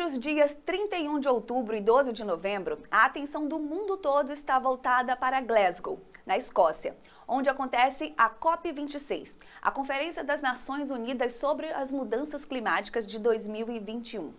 os dias 31 de outubro e 12 de novembro, a atenção do mundo todo está voltada para Glasgow, na Escócia, onde acontece a COP26, a Conferência das Nações Unidas sobre as Mudanças Climáticas de 2021.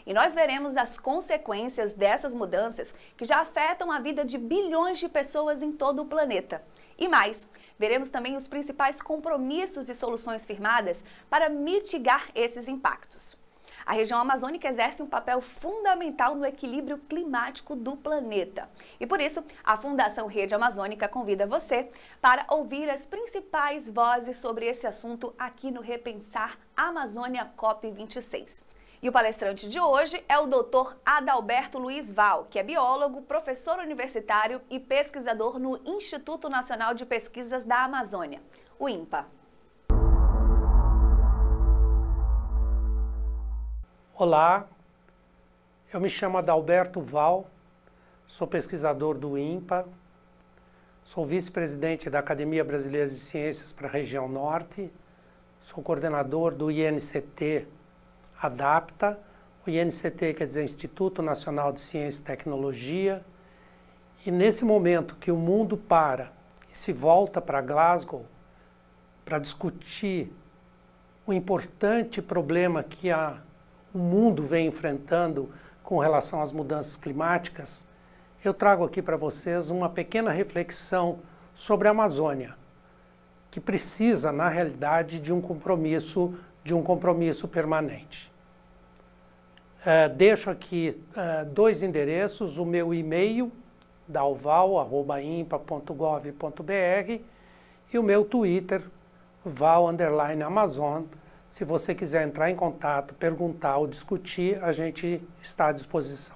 E nós veremos as consequências dessas mudanças que já afetam a vida de bilhões de pessoas em todo o planeta. E mais, veremos também os principais compromissos e soluções firmadas para mitigar esses impactos. A região amazônica exerce um papel fundamental no equilíbrio climático do planeta. E por isso, a Fundação Rede Amazônica convida você para ouvir as principais vozes sobre esse assunto aqui no Repensar Amazônia COP26. E o palestrante de hoje é o Dr. Adalberto Luiz Val, que é biólogo, professor universitário e pesquisador no Instituto Nacional de Pesquisas da Amazônia, o INPA. Olá, eu me chamo Adalberto Val, sou pesquisador do INPA, sou vice-presidente da Academia Brasileira de Ciências para a região Norte, sou coordenador do INCT ADAPTA, o INCT quer dizer Instituto Nacional de Ciência e Tecnologia, e nesse momento que o mundo para e se volta para Glasgow para discutir o importante problema que o mundo vem enfrentando com relação às mudanças climáticas, eu trago aqui para vocês uma pequena reflexão sobre a Amazônia, que precisa, na realidade, de um compromisso permanente. Deixo aqui dois endereços, o meu e-mail, dalval@impa.gov.br, e o meu Twitter, val_amazon. Se você quiser entrar em contato, perguntar ou discutir, a gente está à disposição.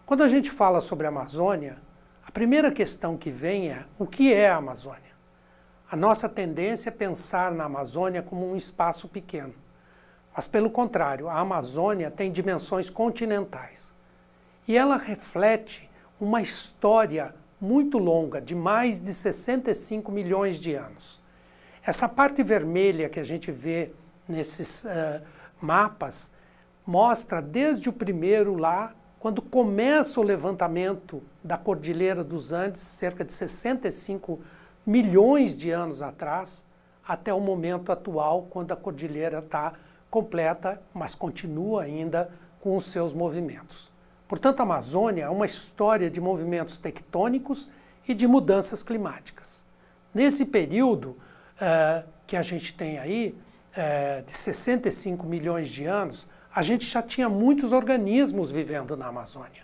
Quando a gente fala sobre a Amazônia, a primeira questão que vem é: o que é a Amazônia? A nossa tendência é pensar na Amazônia como um espaço pequeno. Mas, pelo contrário, a Amazônia tem dimensões continentais. E ela reflete uma história muito longa, de mais de 65 milhões de anos. Essa parte vermelha que a gente vê nesses mapas mostra desde o primeiro lá, quando começa o levantamento da Cordilheira dos Andes, cerca de 65 milhões de anos atrás, até o momento atual, quando a cordilheira está completa, mas continua ainda com os seus movimentos. Portanto, a Amazônia é uma história de movimentos tectônicos e de mudanças climáticas. Nesse período que a gente tem aí, de 65 milhões de anos, a gente já tinha muitos organismos vivendo na Amazônia.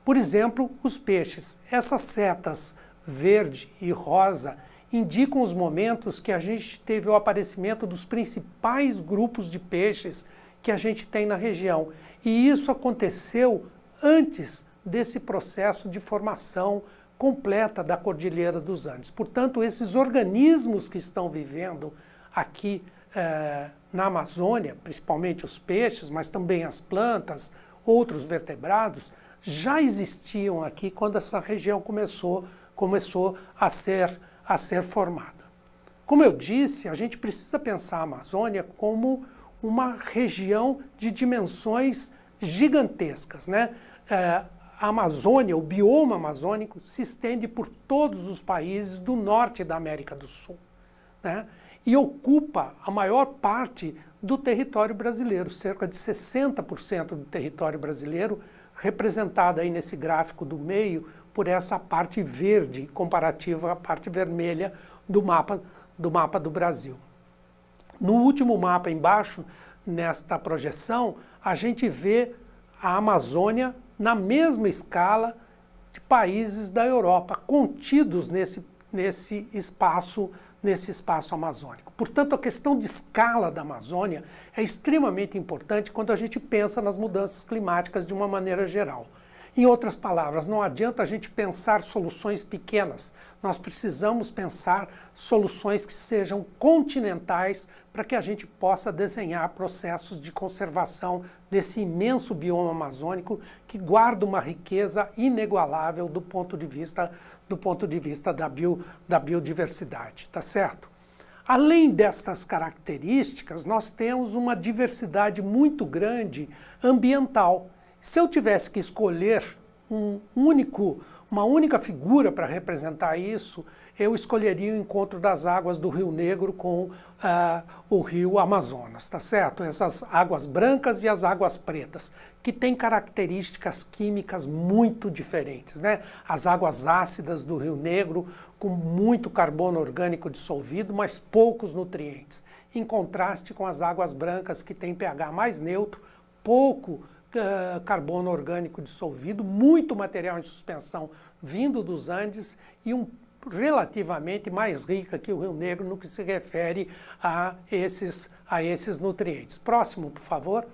Por exemplo, os peixes. Essas setas verde e rosa indicam os momentos que a gente teve o aparecimento dos principais grupos de peixes que a gente tem na região. E isso aconteceu antes desse processo de formação completa da Cordilheira dos Andes. Portanto, esses organismos que estão vivendo aqui na Amazônia, principalmente os peixes, mas também as plantas, outros vertebrados, já existiam aqui quando essa região começou a ser formada. Como eu disse, a gente precisa pensar a Amazônia como uma região de dimensões gigantescas, né? A Amazônia, o bioma amazônico, se estende por todos os países do norte da América do Sul, né? E ocupa a maior parte do território brasileiro, cerca de 60% do território brasileiro, representada aí nesse gráfico do meio por essa parte verde, comparativa à parte vermelha do mapa do Brasil. No último mapa embaixo, nesta projeção, a gente vê a Amazônia na mesma escala de países da Europa, contidos nesse espaço amazônico. Portanto, a questão de escala da Amazônia é extremamente importante quando a gente pensa nas mudanças climáticas de uma maneira geral. Em outras palavras, não adianta a gente pensar soluções pequenas, nós precisamos pensar soluções que sejam continentais para que a gente possa desenhar processos de conservação desse imenso bioma amazônico que guarda uma riqueza inigualável do ponto de vista da biodiversidade, tá certo? Além destas características, nós temos uma diversidade muito grande ambiental. Se eu tivesse que escolher uma única figura para representar isso, eu escolheria o encontro das águas do Rio Negro com o rio Amazonas, tá certo? Essas águas brancas e as águas pretas, que têm características químicas muito diferentes, né? As águas ácidas do Rio Negro, com muito carbono orgânico dissolvido, mas poucos nutrientes, em contraste com as águas brancas, que têm pH mais neutro, pouco carbono orgânico dissolvido, muito material em suspensão vindo dos Andes e relativamente mais rica que o Rio Negro no que se refere a esses nutrientes. Próximo, por favor.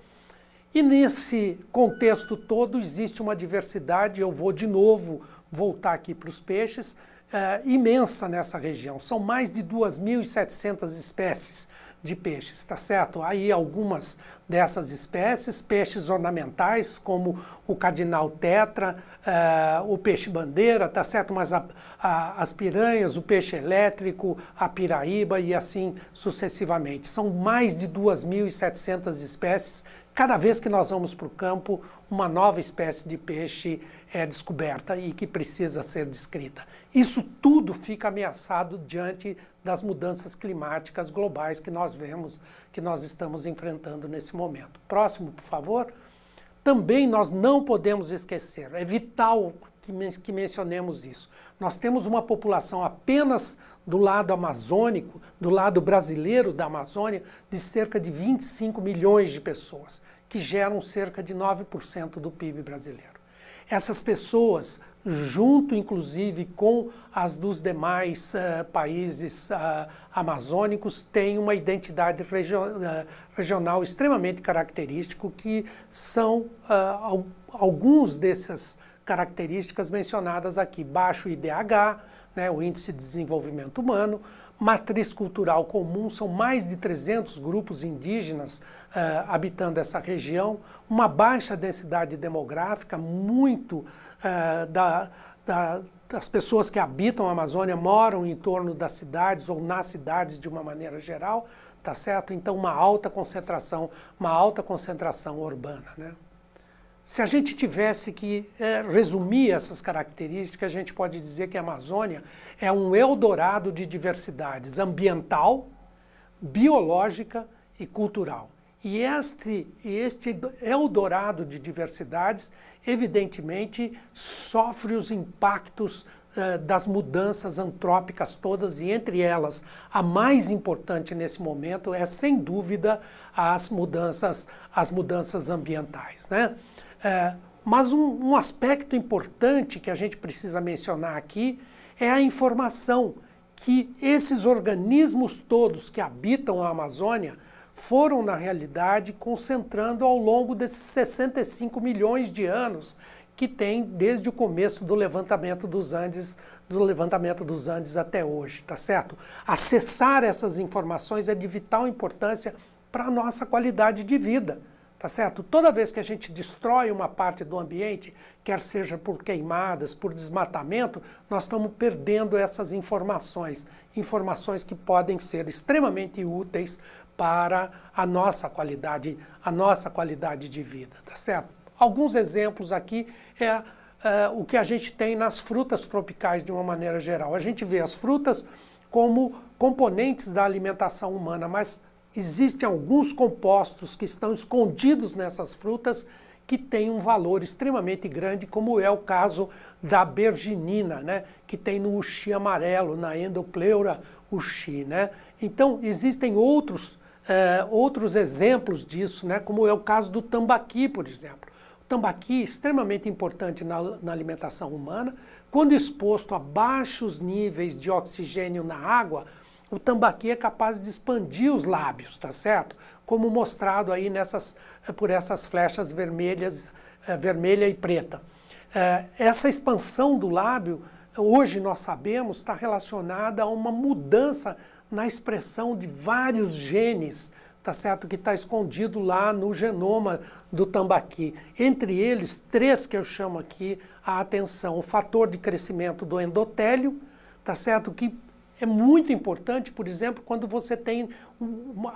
E nesse contexto todo existe uma diversidade, eu vou de novo voltar aqui para os peixes, imensa nessa região. São mais de 2.700 espécies de peixes, tá certo? Aí algumas dessas espécies, peixes ornamentais, como o cardinal tetra, o peixe-bandeira, tá certo? Mas as piranhas, o peixe elétrico, a piraíba e assim sucessivamente. São mais de 2.700 espécies. Cada vez que nós vamos para o campo, uma nova espécie de peixe é descoberta e que precisa ser descrita. Isso tudo fica ameaçado diante das mudanças climáticas globais que nós vemos, que nós estamos enfrentando nesse momento. Próximo, por favor. Também nós não podemos esquecer, é vital que mencionemos isso. Nós temos uma população apenas do lado amazônico, do lado brasileiro da Amazônia, de cerca de 25 milhões de pessoas, que geram cerca de 9% do PIB brasileiro. Essas pessoas, junto inclusive com as dos demais países amazônicos, têm uma identidade regional extremamente característica, que são alguns dessas características mencionadas aqui. Baixo IDH, né, o Índice de Desenvolvimento Humano, matriz cultural comum, são mais de 300 grupos indígenas habitando essa região, uma baixa densidade demográfica, muito das pessoas que habitam a Amazônia moram em torno das cidades ou nas cidades de uma maneira geral, tá certo? Então uma alta concentração urbana, né? Se a gente tivesse que resumir essas características, a gente pode dizer que a Amazônia é um eldorado de diversidades ambiental, biológica e cultural. E este eldorado de diversidades, evidentemente, sofre os impactos das mudanças antrópicas todas, e entre elas, a mais importante nesse momento é, sem dúvida, as mudanças ambientais, né? Mas um aspecto importante que a gente precisa mencionar aqui é a informação que esses organismos todos que habitam a Amazônia foram, na realidade, concentrando ao longo desses 65 milhões de anos que tem desde o começo do levantamento dos Andes até hoje, tá certo? Acessar essas informações é de vital importância para a nossa qualidade de vida. Tá certo? Toda vez que a gente destrói uma parte do ambiente, quer seja por queimadas, por desmatamento, nós estamos perdendo essas informações que podem ser extremamente úteis para a nossa qualidade de vida, tá certo? Alguns exemplos aqui o que a gente tem nas frutas tropicais de uma maneira geral. A gente vê as frutas como componentes da alimentação humana, mas existem alguns compostos que estão escondidos nessas frutas que têm um valor extremamente grande, como é o caso da berginina, né, que tem no uxi amarelo, na Endopleura uxi, né? Então, existem outros exemplos disso, né, como é o caso do tambaqui, por exemplo. O tambaqui é extremamente importante na alimentação humana. Quando exposto a baixos níveis de oxigênio na água, o tambaqui é capaz de expandir os lábios, tá certo? Como mostrado aí por essas flechas vermelhas, vermelha e preta. Essa expansão do lábio, hoje nós sabemos, está relacionada a uma mudança na expressão de vários genes, tá certo? Que está escondido lá no genoma do tambaqui. Entre eles, 3 que eu chamo aqui a atenção. O fator de crescimento do endotélio, tá certo? Que é muito importante, por exemplo, quando você tem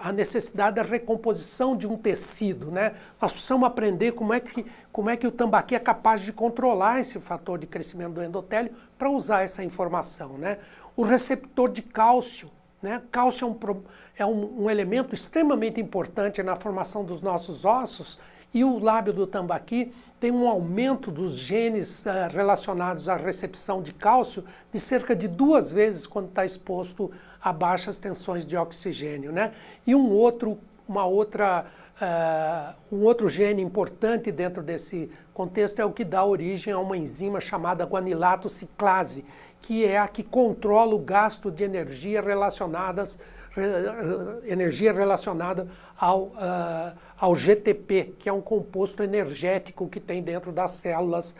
a necessidade da recomposição de um tecido, né? Nós precisamos aprender como é que o tambaqui é capaz de controlar esse fator de crescimento do endotélio para usar essa informação, né? O receptor de cálcio, né? Cálcio é um elemento extremamente importante na formação dos nossos ossos, e o lábio do tambaqui tem um aumento dos genes relacionados à recepção de cálcio de cerca de 2 vezes quando está exposto a baixas tensões de oxigênio, né? E um outro gene importante dentro desse contexto é o que dá origem a uma enzima chamada guanilato ciclase, que é a que controla o gasto de energia relacionada ao GTP, que é um composto energético que tem dentro das células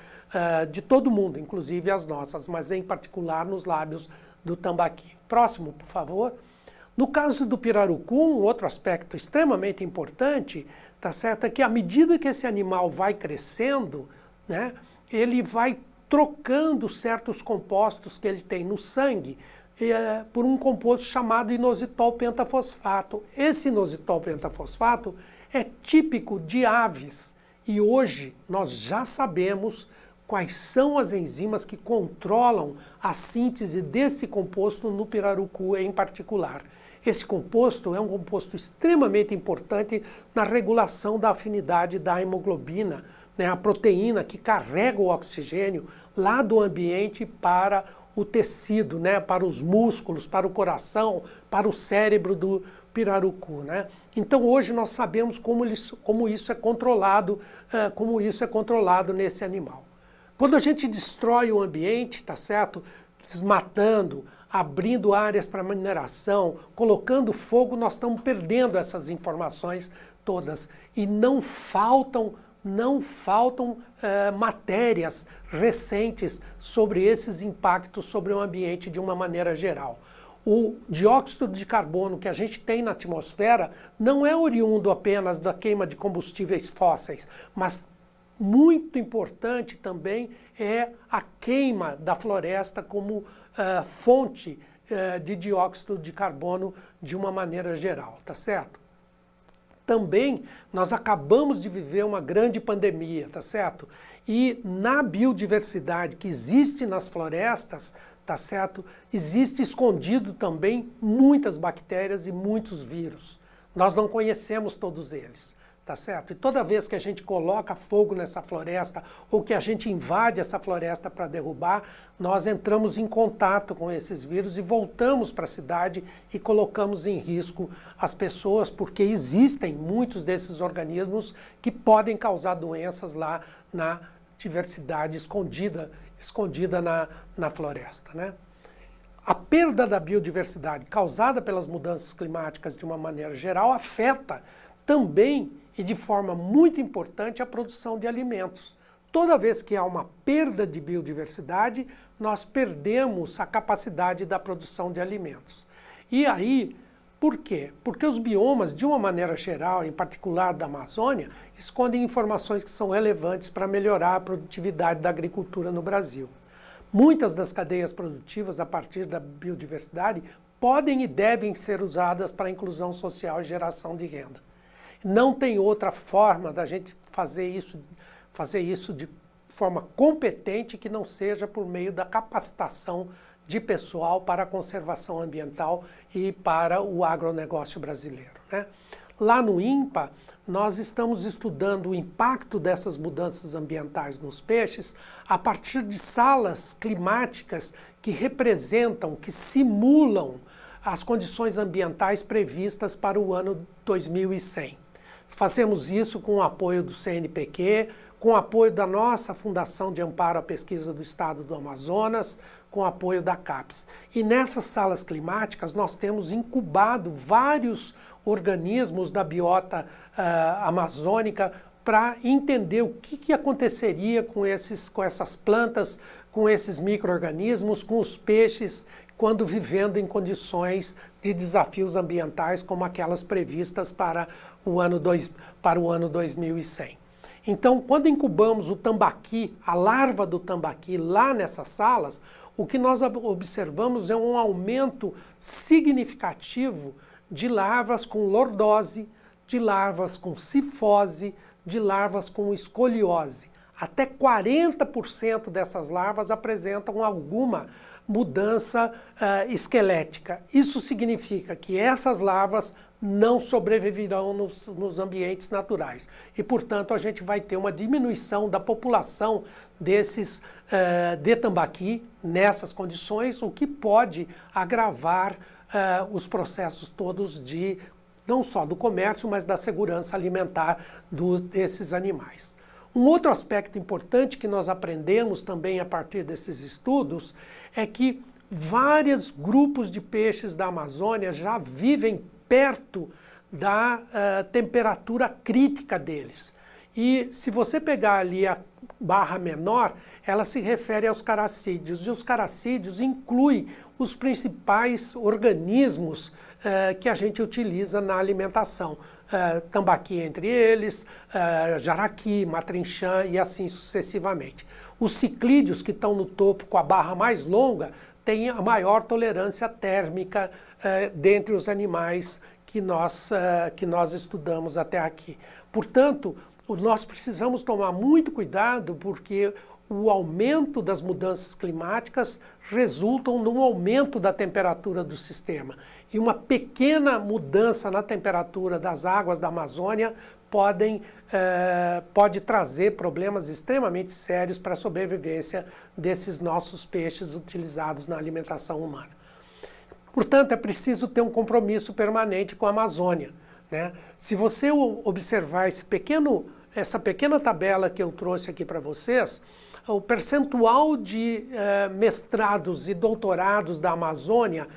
de todo mundo, inclusive as nossas, mas em particular nos lábios do tambaqui. Próximo, por favor. No caso do pirarucu, um outro aspecto extremamente importante, tá certo, é que à medida que esse animal vai crescendo, né, ele vai trocando certos compostos que ele tem no sangue por um composto chamado inositol pentafosfato. Esse inositol pentafosfato é típico de aves e hoje nós já sabemos quais são as enzimas que controlam a síntese desse composto no pirarucu em particular. Esse composto é um composto extremamente importante na regulação da afinidade da hemoglobina, né, a proteína que carrega o oxigênio lá do ambiente para o tecido, né, para os músculos, para o coração, para o cérebro do pirarucu, né? Então hoje nós sabemos como isso é controlado nesse animal. Quando a gente destrói o ambiente, tá certo? Desmatando, abrindo áreas para mineração, colocando fogo, nós estamos perdendo essas informações todas. E não faltam matérias recentes sobre esses impactos sobre o ambiente de uma maneira geral. O dióxido de carbono que a gente tem na atmosfera não é oriundo apenas da queima de combustíveis fósseis, mas muito importante também é a queima da floresta como fonte de dióxido de carbono de uma maneira geral, tá certo? Também nós acabamos de viver uma grande pandemia, tá certo? E na biodiversidade que existe nas florestas, tá certo? Existe escondido também muitas bactérias e muitos vírus. Nós não conhecemos todos eles, tá certo? E toda vez que a gente coloca fogo nessa floresta ou que a gente invade essa floresta para derrubar, nós entramos em contato com esses vírus e voltamos para a cidade e colocamos em risco as pessoas, porque existem muitos desses organismos que podem causar doenças lá na diversidade escondida na floresta, né? A perda da biodiversidade causada pelas mudanças climáticas de uma maneira geral afeta também e de forma muito importante a produção de alimentos. Toda vez que há uma perda de biodiversidade, nós perdemos a capacidade da produção de alimentos. E aí, por quê? Porque os biomas, de uma maneira geral, em particular da Amazônia, escondem informações que são relevantes para melhorar a produtividade da agricultura no Brasil. Muitas das cadeias produtivas, a partir da biodiversidade, podem e devem ser usadas para a inclusão social e geração de renda. Não tem outra forma da gente fazer isso de forma competente que não seja por meio da capacitação de pessoal para a conservação ambiental e para o agronegócio brasileiro, né? Lá no INPA, nós estamos estudando o impacto dessas mudanças ambientais nos peixes a partir de salas climáticas que representam, que simulam as condições ambientais previstas para o ano 2100. Fazemos isso com o apoio do CNPq, com o apoio da nossa Fundação de Amparo à Pesquisa do Estado do Amazonas, com o apoio da CAPES. E nessas salas climáticas nós temos incubado vários organismos da biota amazônica para entender o que aconteceria com essas plantas, com esses micro-organismos, com os peixes, quando vivendo em condições de desafios ambientais como aquelas previstas para o ano 2100. Então, quando incubamos o tambaqui, a larva do tambaqui lá nessas salas, o que nós observamos é um aumento significativo de larvas com lordose, de larvas com cifose, de larvas com escoliose. Até 40% dessas larvas apresentam alguma mudança esquelética. Isso significa que essas larvas não sobreviverão nos ambientes naturais. E, portanto, a gente vai ter uma diminuição da população desses de tambaqui nessas condições, o que pode agravar os processos todos de, não só do comércio, mas da segurança alimentar desses animais. Um outro aspecto importante que nós aprendemos também a partir desses estudos é que vários grupos de peixes da Amazônia já vivem perto da temperatura crítica deles. E se você pegar ali a barra menor, ela se refere aos caracídeos, e os caracídeos incluem os principais organismos que a gente utiliza na alimentação. Tambaqui entre eles, jaraqui, matrinchã e assim sucessivamente. Os ciclídeos, que estão no topo com a barra mais longa, têm a maior tolerância térmica dentre os animais que nós estudamos até aqui. Portanto, nós precisamos tomar muito cuidado porque o aumento das mudanças climáticas resultam num aumento da temperatura do sistema. E uma pequena mudança na temperatura das águas da Amazônia pode trazer problemas extremamente sérios para a sobrevivência desses nossos peixes utilizados na alimentação humana. Portanto, é preciso ter um compromisso permanente com a Amazônia, né? Se você observar essa pequena tabela que eu trouxe aqui para vocês, o percentual de mestrados e doutorados da Amazônia,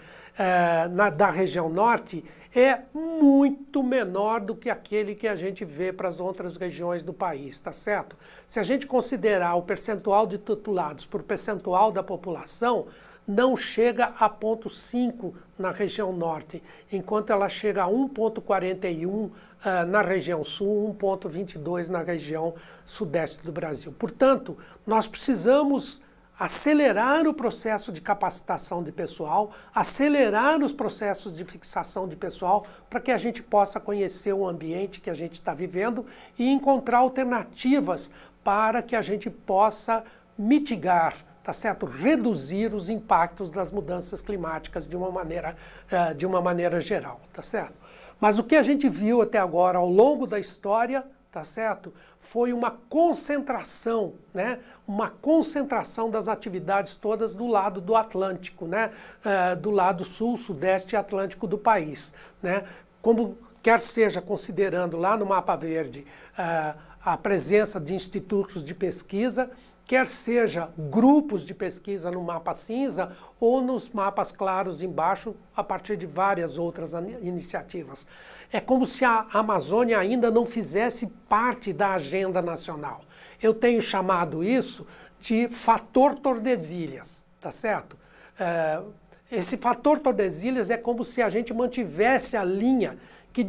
da região norte, é muito menor do que aquele que a gente vê para as outras regiões do país, tá certo? Se a gente considerar o percentual de titulados por percentual da população, não chega a 0,5 na região norte, enquanto ela chega a 1,41 na região sul, 1,22 na região sudeste do Brasil. Portanto, nós precisamos acelerar o processo de capacitação de pessoal, acelerar os processos de fixação de pessoal, para que a gente possa conhecer o ambiente que a gente está vivendo e encontrar alternativas para que a gente possa mitigar, tá certo? Reduzir os impactos das mudanças climáticas de uma maneira geral, tá certo? Mas o que a gente viu até agora ao longo da história, tá certo? Foi uma concentração, né? Uma concentração das atividades todas do lado do Atlântico, né? Do lado sul, sudeste e atlântico do país, né? Como quer seja considerando lá no mapa verde a presença de institutos de pesquisa, quer seja grupos de pesquisa no mapa cinza ou nos mapas claros embaixo, a partir de várias outras iniciativas. É como se a Amazônia ainda não fizesse parte da agenda nacional. Eu tenho chamado isso de fator Tordesilhas, tá certo? Esse fator Tordesilhas é como se a gente mantivesse a linha que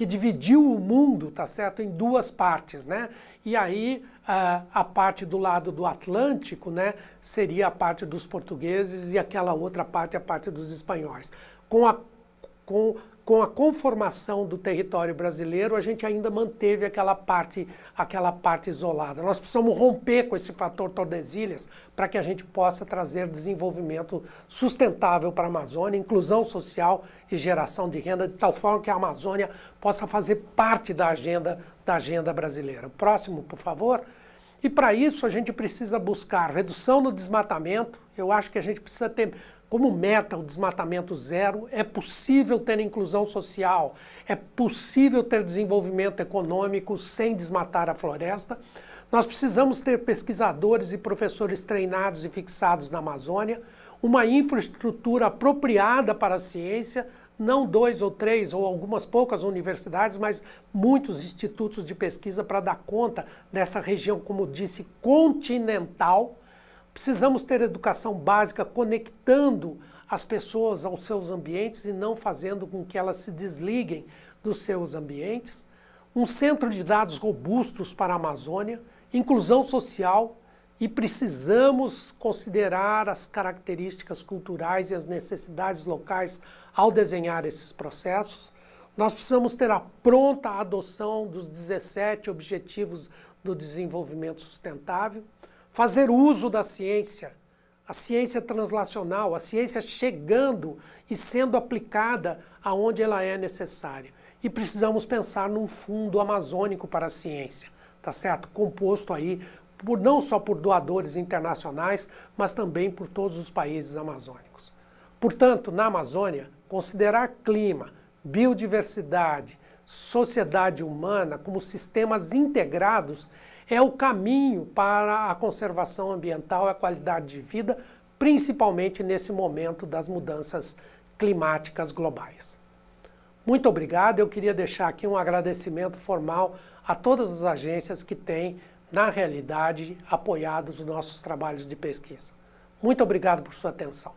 dividiu o mundo, tá certo, em duas partes, né? E aí a parte do lado do Atlântico, né, seria a parte dos portugueses e aquela outra parte a parte dos espanhóis. Com a conformação do território brasileiro, a gente ainda manteve aquela parte isolada. Nós precisamos romper com esse fator Tordesilhas para que a gente possa trazer desenvolvimento sustentável para a Amazônia, inclusão social e geração de renda, de tal forma que a Amazônia possa fazer parte da agenda brasileira. Próximo, por favor. E para isso a gente precisa buscar redução no desmatamento. Eu acho que a gente precisa ter como meta o desmatamento zero. É possível ter inclusão social, é possível ter desenvolvimento econômico sem desmatar a floresta. Nós precisamos ter pesquisadores e professores treinados e fixados na Amazônia, uma infraestrutura apropriada para a ciência, não 2 ou 3 ou algumas poucas universidades, mas muitos institutos de pesquisa para dar conta dessa região, como disse, continental. Precisamos ter educação básica conectando as pessoas aos seus ambientes e não fazendo com que elas se desliguem dos seus ambientes. um centro de dados robustos para a Amazônia, inclusão social, e precisamos considerar as características culturais e as necessidades locais ao desenhar esses processos. Nós precisamos ter a pronta adoção dos 17 Objetivos do Desenvolvimento Sustentável, fazer uso da ciência, a ciência translacional, a ciência chegando e sendo aplicada aonde ela é necessária. E precisamos pensar num fundo amazônico para a ciência, tá certo? Composto aí não só por doadores internacionais, mas também por todos os países amazônicos. Portanto, na Amazônia, considerar clima, biodiversidade, sociedade humana como sistemas integrados é o caminho para a conservação ambiental e a qualidade de vida, principalmente nesse momento das mudanças climáticas globais. Muito obrigado. Eu queria deixar aqui um agradecimento formal a todas as agências que têm, na realidade, apoiado os nossos trabalhos de pesquisa. Muito obrigado por sua atenção.